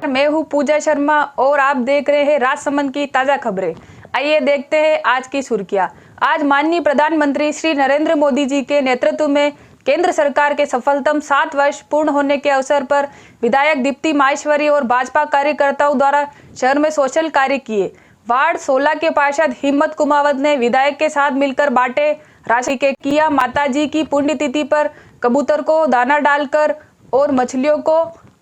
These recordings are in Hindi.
मैं हूँ पूजा शर्मा और आप देख रहे हैं राजसमंद की ताज़ा खबरें। आइए देखते हैं आज की सुर्खियां। आज माननीय प्रधानमंत्री श्री नरेंद्र मोदी जी के नेतृत्व में केंद्र सरकार के सफलतम 7 वर्ष पूर्ण होने के अवसर पर विधायक दीप्ति माहेश्वरी और भाजपा कार्यकर्ताओं द्वारा शहर में सोशल कार्य किए। वार्ड 16 के पार्षद हिम्मत कुमावत ने विधायक के साथ मिलकर बांटे राशि के किया माताजी की पुण्यतिथि पर कबूतर को दाना डालकर और मछलियों को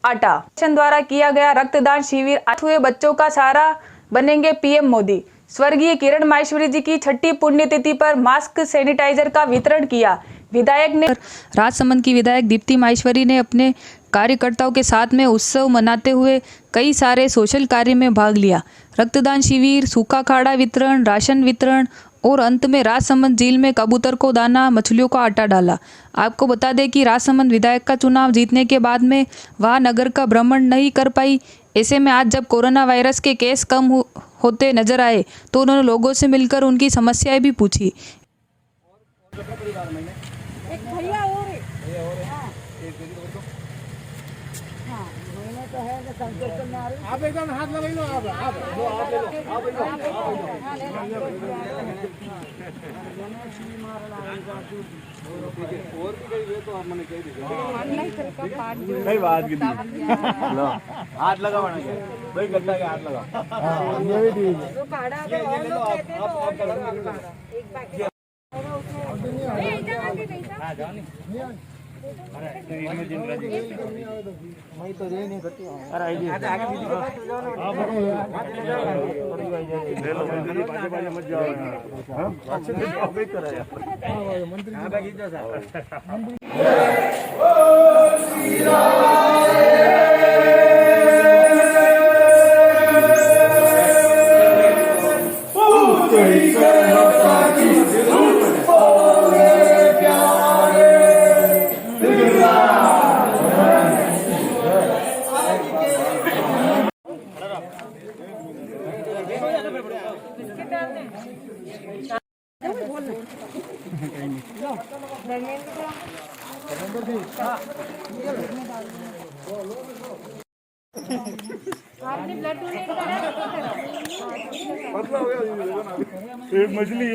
आटा द्वारा किया गया रक्तदान शिविर। आज हुए बच्चों का सहारा बनेंगे पीएम मोदी। स्वर्गीय किरण माहेश्वरी जी की 6ठी पुण्यतिथि पर मास्क सैनिटाइजर का वितरण किया। विधायक ने राजसमंद की विधायक दीप्ति माहेश्वरी ने अपने कार्यकर्ताओं के साथ में उत्सव मनाते हुए कई सारे सोशल कार्य में भाग लिया। रक्तदान शिविर, सूखा खाड़ा वितरण, राशन वितरण और अंत में राजसमंद झील में कबूतर को दाना, मछलियों का आटा डाला। आपको बता दें कि राजसमंद विधायक का चुनाव जीतने के बाद में वह नगर का भ्रमण नहीं कर पाई। ऐसे में आज जब कोरोना वायरस के केस कम होते नजर आए तो उन्होंने लोगों से मिलकर उनकी समस्याएं भी पूछी। आप एकदम हाथ लगा लो। आप और भी कई वे तो आप मने कह दीजिए कई बात की लो हाथ लगा बना के भाई गड्ढा के हाथ लगा। हां ये भी ठीक है। वो काढ़ा तो और लोग कहते हैं तो और एक बाकी हां जाओ नहीं अरे इमेजिन राजी मैं तो रे नहीं करती हूं। अरे आइए आगे दीदी के पास जाओ ना थोड़ी भाई ले लो दीदी बाजे मत जाओ। हां अच्छे से जाओ वेट कर रहा है। हां मंत्री हां बाकी जा सर ओ श्री राम आपने ब्लड डोनेट करा एक मछली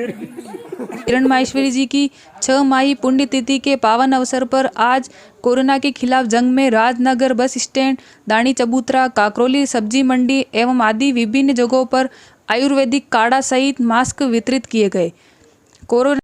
किरण माहेश्वरी जी की 6 माही पुण्यतिथि के पावन अवसर पर आज कोरोना के खिलाफ जंग में राजनगर बस स्टैंड, दानी चबूतरा, काकरोली सब्जी मंडी एवं आदि विभिन्न जगहों पर आयुर्वेदिक काढ़ा सहित मास्क वितरित किए गए। कोरोना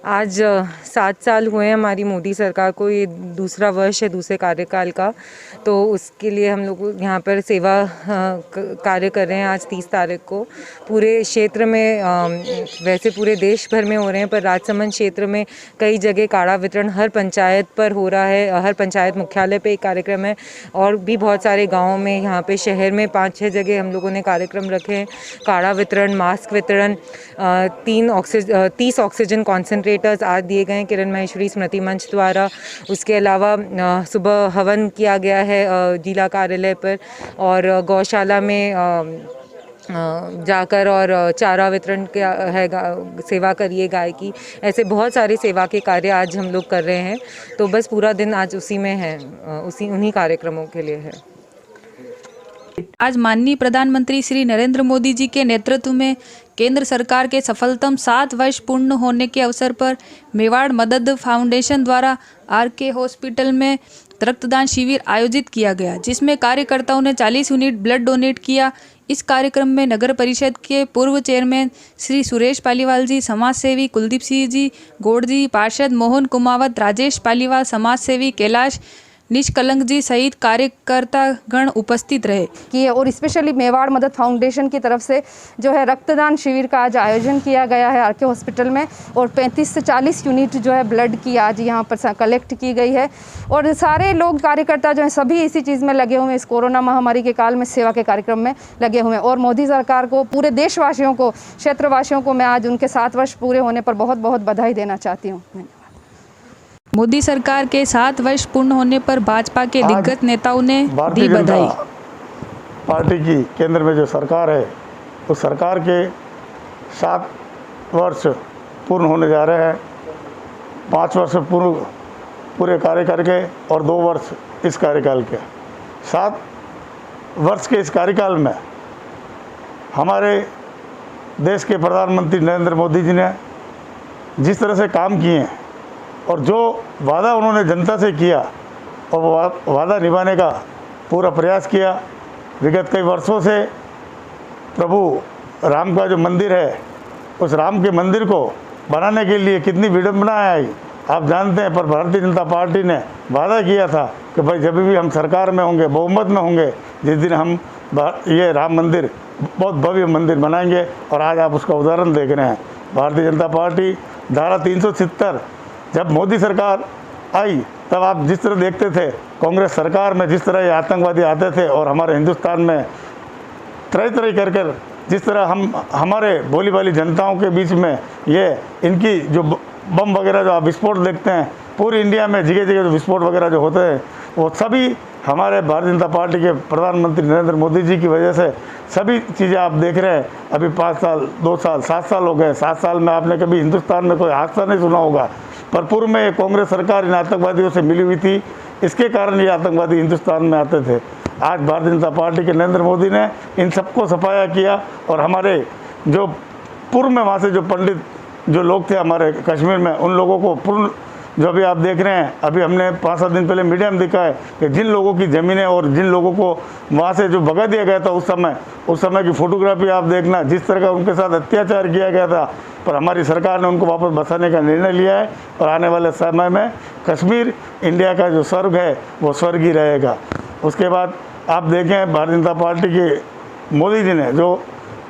आज 7 साल हुए हैं हमारी मोदी सरकार को, ये दूसरा वर्ष है दूसरे कार्यकाल का। तो उसके लिए हम लोग यहाँ पर सेवा कार्य कर रहे हैं। आज 30 तारीख को पूरे क्षेत्र में वैसे पूरे देश भर में हो रहे हैं, पर राजसमंद क्षेत्र में कई जगह काढ़ा वितरण हर पंचायत पर हो रहा है। हर पंचायत मुख्यालय पे एक कार्यक्रम है और भी बहुत सारे गाँव में, यहाँ पे शहर में 5-6 जगह हम लोगों ने कार्यक्रम रखे हैं। काढ़ा वितरण, मास्क वितरण, 30 ऑक्सीजन कॉन्सेंट्रेटर्स आज दिए गए हैं किरण माहेश्वरी स्मृति मंच द्वारा। उसके अलावा सुबह हवन किया गया है जिला कार्यालय पर और गौशाला में जाकर और चारा वितरण किया है, सेवा करिए गाय की। ऐसे बहुत सारे सेवा के कार्य आज हम लोग कर रहे हैं। तो बस पूरा दिन आज उसी में है, उन्हीं कार्यक्रमों के लिए है। आज माननीय प्रधानमंत्री श्री नरेंद्र मोदी जी के नेतृत्व में केंद्र सरकार के सफलतम 7 वर्ष पूर्ण होने के अवसर पर मेवाड़ मदद फाउंडेशन द्वारा आरके हॉस्पिटल में रक्तदान शिविर आयोजित किया गया, जिसमें कार्यकर्ताओं ने 40 यूनिट ब्लड डोनेट किया। इस कार्यक्रम में नगर परिषद के पूर्व चेयरमैन श्री सुरेश पालीवाल जी, समाज सेवी कुलदीप सिंह जी गौड़ जी, पार्षद मोहन कुमावत, राजेश पालीवाल, समाज सेवी कैलाश निष्कलंक जी सहित कार्यकर्तागण उपस्थित रहे किए। और स्पेशली मेवाड़ मदद फाउंडेशन की तरफ से जो है रक्तदान शिविर का आज आयोजन किया गया है आरके हॉस्पिटल में, और 35 से 40 यूनिट जो है ब्लड की आज यहाँ पर कलेक्ट की गई है। और सारे लोग कार्यकर्ता जो हैं सभी इसी चीज़ में लगे हुए हैं, इस कोरोना महामारी के काल में सेवा के कार्यक्रम में लगे हुए हैं। और मोदी सरकार को, पूरे देशवासियों को, क्षेत्रवासियों को मैं आज उनके 7 वर्ष पूरे होने पर बहुत बहुत बधाई देना चाहती हूँ। मोदी सरकार के 7 वर्ष पूर्ण होने पर भाजपा के दिग्गज नेताओं ने दी बधाई। पार्टी की केंद्र में जो सरकार है, उस सरकार के 7 वर्ष पूर्ण होने जा रहे हैं। 5 वर्ष पूरे कार्यकाल के और 2 वर्ष इस कार्यकाल के। 7 वर्ष के इस कार्यकाल में हमारे देश के प्रधानमंत्री नरेंद्र मोदी जी ने जिस तरह से काम किए हैं और जो वादा उन्होंने जनता से किया और वो वादा निभाने का पूरा प्रयास किया। विगत कई वर्षों से प्रभु राम का जो मंदिर है, उस राम के मंदिर को बनाने के लिए कितनी विडंबना आई आप जानते हैं। पर भारतीय जनता पार्टी ने वादा किया था कि भाई जब भी हम सरकार में होंगे, बहुमत में होंगे, जिस दिन हम ये राम मंदिर, बहुत भव्य मंदिर बनाएंगे। और आज आप उसका उदाहरण देख रहे हैं। भारतीय जनता पार्टी धारा 370 जब मोदी सरकार आई तब आप जिस तरह देखते थे कांग्रेस सरकार में जिस तरह ये आतंकवादी आते थे और हमारे हिंदुस्तान में तरह तरह कर कर जिस तरह हम हमारे भोली भाली जनताओं के बीच में ये इनकी जो बम वगैरह जो आप विस्फोट देखते हैं, पूरी इंडिया में जगह जगह जो विस्फोट वगैरह जो होते हैं, वो सभी हमारे भारतीय जनता पार्टी के प्रधानमंत्री नरेंद्र मोदी जी की वजह से सभी चीज़ें आप देख रहे हैं। अभी 5 साल, 2 साल, 7 साल हो गए। 7 साल में आपने कभी हिंदुस्तान में कोई हादसा नहीं सुना होगा, पर पूर्व में कांग्रेस सरकार इन आतंकवादियों से मिली हुई थी। इसके कारण ये आतंकवादी हिंदुस्तान में आते थे। आज भारतीय जनता पार्टी के नरेंद्र मोदी ने इन सबको सफाया किया और हमारे जो पूर्व में वहाँ से जो पंडित जो लोग थे हमारे कश्मीर में, उन लोगों को पूर्ण जो अभी आप देख रहे हैं, अभी हमने 5-7 दिन पहले मीडिया में दिखा है कि जिन लोगों की ज़मीनें और जिन लोगों को वहाँ से जो भगा दिया गया था उस समय की फ़ोटोग्राफी आप देखना, जिस तरह का उनके साथ अत्याचार किया गया था। पर हमारी सरकार ने उनको वापस बसाने का निर्णय लिया है और आने वाले समय में कश्मीर इंडिया का जो स्वर्ग है वो स्वर्ग ही रहेगा। उसके बाद आप देखें भारतीय जनता पार्टी के मोदी जी ने जो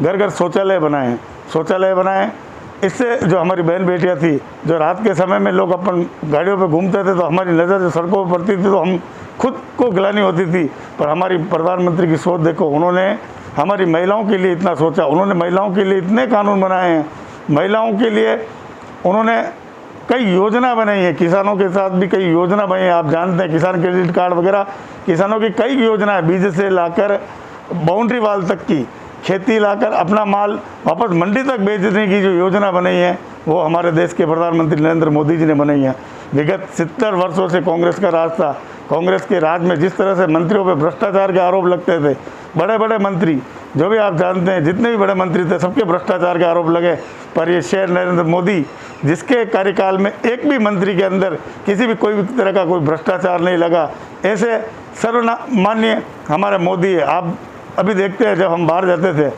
घर घर शौचालय बनाए, इससे जो हमारी बहन बेटियां थी, जो रात के समय में लोग अपन गाड़ियों पे घूमते थे तो हमारी नज़र जो सड़कों पर पड़ती थी तो हम खुद को गिलानी होती थी। पर हमारी प्रधानमंत्री की सोच देखो, उन्होंने हमारी महिलाओं के लिए इतना सोचा, उन्होंने महिलाओं के लिए इतने कानून बनाए हैं, महिलाओं के लिए उन्होंने कई योजना बनाई है, किसानों के साथ भी कई योजना बनी है। आप जानते हैं किसान क्रेडिट कार्ड वगैरह, किसानों की कई योजनाएं, बीज से लाकर बाउंड्री वाल तक की खेती लाकर अपना माल वापस मंडी तक बेचने की जो योजना बनाई है वो हमारे देश के प्रधानमंत्री नरेंद्र मोदी जी ने बनाई है। विगत 70 वर्षों से कांग्रेस का राज था। कांग्रेस के राज में जिस तरह से मंत्रियों पर भ्रष्टाचार के आरोप लगते थे, बड़े बड़े मंत्री जो भी आप जानते हैं, जितने भी बड़े मंत्री थे सबके भ्रष्टाचार के आरोप लगे। पर ये शेर नरेंद्र मोदी, जिसके कार्यकाल में एक भी मंत्री के अंदर किसी भी कोई भी तरह का कोई भ्रष्टाचार नहीं लगा, ऐसे सर्वमान्य हमारे मोदी है। आप अभी देखते हैं जब हम बाहर जाते थे,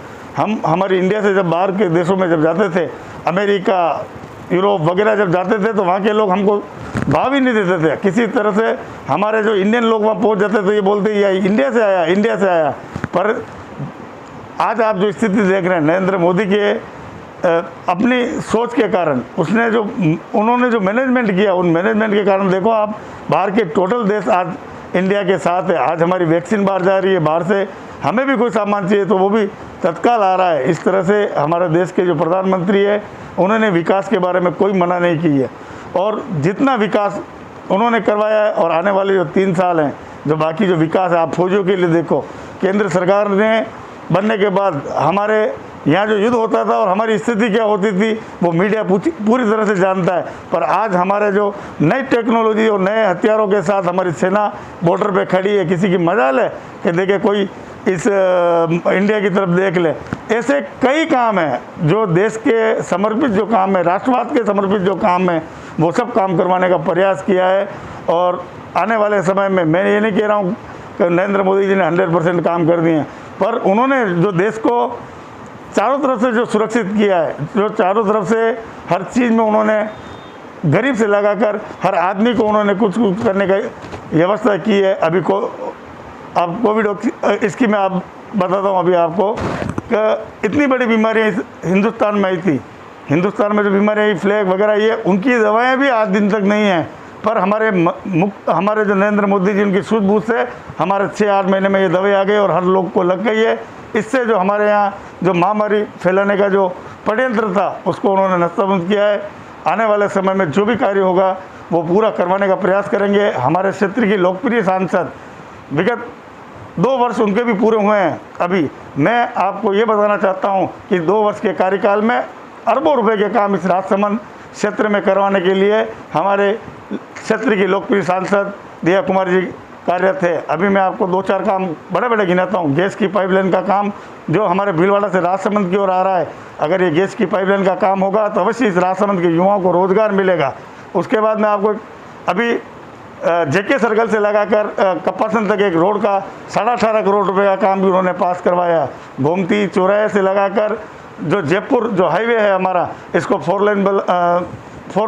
हमारी इंडिया से जब बाहर के देशों में जब जाते थे, अमेरिका, यूरोप वगैरह जब जाते थे तो वहाँ के लोग हमको भाव ही नहीं देते थे। किसी तरह से हमारे जो इंडियन लोग वहाँ पहुँच जाते तो ये बोलते ये इंडिया से आया। पर आज आप जो स्थिति देख रहे हैं नरेंद्र मोदी के अपनी सोच के कारण, उन्होंने जो मैनेजमेंट किया, उन मैनेजमेंट के कारण देखो आप बाहर के टोटल देश आज इंडिया के साथ है। आज हमारी वैक्सीन बाहर जा रही है, बाहर से हमें भी कोई सामान चाहिए तो वो भी तत्काल आ रहा है। इस तरह से हमारे देश के जो प्रधानमंत्री है उन्होंने विकास के बारे में कोई मना नहीं की है और जितना विकास उन्होंने करवाया है और आने वाले जो 3 साल हैं, जो बाकी जो विकास है, आप फौजियों के लिए देखो, केंद्र सरकार ने बनने के बाद हमारे यहाँ जो युद्ध होता था और हमारी स्थिति क्या होती थी वो मीडिया पूरी तरह से जानता है। पर आज हमारे जो नई टेक्नोलॉजी और नए हथियारों के साथ हमारी सेना बॉर्डर पे खड़ी है, किसी की मजाल है कि देखे कोई इस इंडिया की तरफ देख ले। ऐसे कई काम हैं जो देश के समर्पित जो काम है, राष्ट्रवाद के समर्पित जो काम है, वो सब काम करवाने का प्रयास किया है। और आने वाले समय में, मैं ये नहीं कह रहा हूँ कि नरेंद्र मोदी जी ने 100% काम कर दिए हैं, पर उन्होंने जो देश को चारों तरफ से जो सुरक्षित किया है, जो चारों तरफ से हर चीज़ में उन्होंने गरीब से लगाकर हर आदमी को उन्होंने कुछ कुछ करने की व्यवस्था की है। अभी अब कोविड इसकी मैं आप बताता हूँ अभी आपको कि इतनी बड़ी बीमारियाँ हिंदुस्तान में आई थी, हिंदुस्तान में जो बीमारियाँ आई फ्लैग वगैरह, ये उनकी दवाएं भी आज दिन तक नहीं हैं, पर हमारे जो नरेंद्र मोदी जी उनकी सूझबूझ से हमारे 6-8 महीने में ये दवाई आ गई और हर लोग को लग गई है। इससे जो हमारे यहाँ जो महामारी फैलाने का जो षड्यंत्र था उसको उन्होंने नस्ताबंद किया है। आने वाले समय में जो भी कार्य होगा वो पूरा करवाने का प्रयास करेंगे। हमारे क्षेत्र की लोकप्रिय सांसद, विगत 2 वर्ष उनके भी पूरे हुए हैं। अभी मैं आपको ये बताना चाहता हूँ कि 2 वर्ष के कार्यकाल में अरबों रुपए के काम इस राजसमंद क्षेत्र में करवाने के लिए हमारे क्षेत्र की लोकप्रिय सांसद दिया कुमारी जी कार्यरत है। अभी मैं आपको 2-4 काम बड़े बड़े गिनाता हूँ। गैस की पाइपलाइन का काम जो हमारे भीलवाड़ा से राजसमंद की ओर आ रहा है, अगर ये गैस की पाइपलाइन का काम होगा तो अवश्य इस राजसमंद के युवाओं को रोजगार मिलेगा। उसके बाद मैं आपको अभी जेके सर्कल से लगाकर कप्पासन तक एक रोड का 18.5 करोड़ रुपए का काम भी उन्होंने पास करवाया। गोमती चौराहे से लगाकर जो जयपुर जो हाईवे है हमारा, इसको 4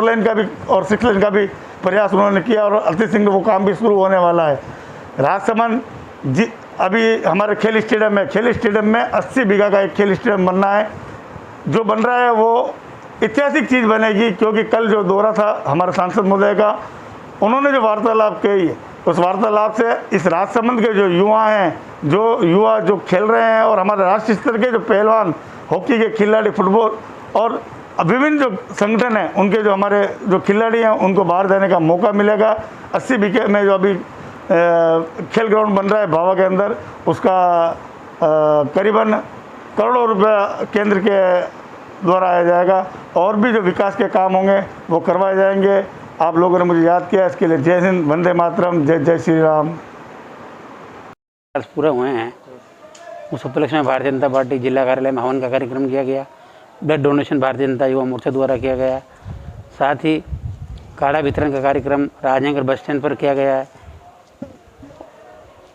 लेन का भी और 6 लेन का भी प्रयास उन्होंने किया और अति शीघ्र वो काम भी शुरू होने वाला है। राजसमंद जी अभी हमारे खेल स्टेडियम में 80 बीघा का एक खेल स्टेडियम बनना है। जो बन रहा है वो ऐतिहासिक चीज़ बनेगी, क्योंकि कल जो दौरा था हमारे सांसद महोदय का, उन्होंने जो वार्तालाप की, उस वार्तालाप से इस राजसमंद के जो युवा हैं, जो खेल रहे हैं और हमारे राष्ट्रीय स्तर के जो पहलवान, हॉकी के खिलाड़ी, फुटबॉल और विभिन्न जो संगठन हैं, उनके जो हमारे जो खिलाड़ी हैं उनको बाहर जाने का मौका मिलेगा। 80 बीघे में जो अभी खेल ग्राउंड बन रहा है भावा के अंदर, उसका करीबन करोड़ों रुपया केंद्र के द्वारा आया जाएगा और भी जो विकास के काम होंगे वो करवाए जाएंगे। आप लोगों ने मुझे याद किया, इसके लिए जय हिंद, वंदे मातरम, जय जय श्री राम। पूरे हुए हैं, उस उपलक्ष्य में भारतीय जनता पार्टी जिला कार्यालय में हवन का कार्यक्रम किया गया। ब्लड डोनेशन भारतीय जनता युवा मोर्चा द्वारा किया गया। साथ ही काढ़ा वितरण का कार्यक्रम राजनगर बस स्टैंड पर किया गया है।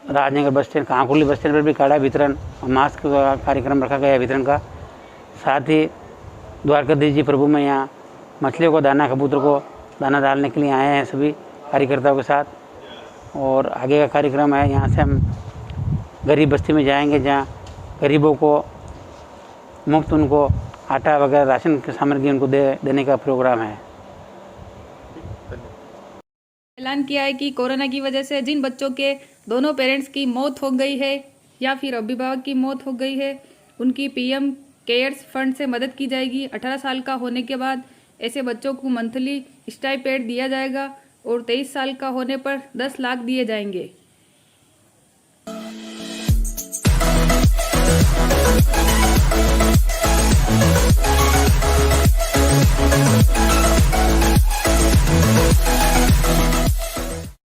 Rajnagar bus stand, Kankuli bus stand पर भी काढ़ा वितरण और मास्क का कार्यक्रम रखा गया है वितरण का। साथ ही द्वारकाधीश जी प्रभु में यहाँ मछलियों को दाना, कबूतर को दाना डालने के लिए आए हैं सभी कार्यकर्ताओं के साथ। और आगे का कार्यक्रम है, यहाँ से हम गरीब बस्ती में जाएंगे जहाँ गरीबों को मुफ्त उनको आटा वगैरह राशन की सामग्री उनको देने का प्रोग्राम है। ऐलान किया है कि कोरोना की वजह से जिन बच्चों के दोनों पेरेंट्स की मौत हो गई है या फिर अभिभावक की मौत हो गई है, उनकी पीएम केयर्स फंड से मदद की जाएगी। 18 साल का होने के बाद ऐसे बच्चों को मंथली स्टाइपेंड दिया जाएगा और 23 साल का होने पर 10 लाख दिए जाएंगे।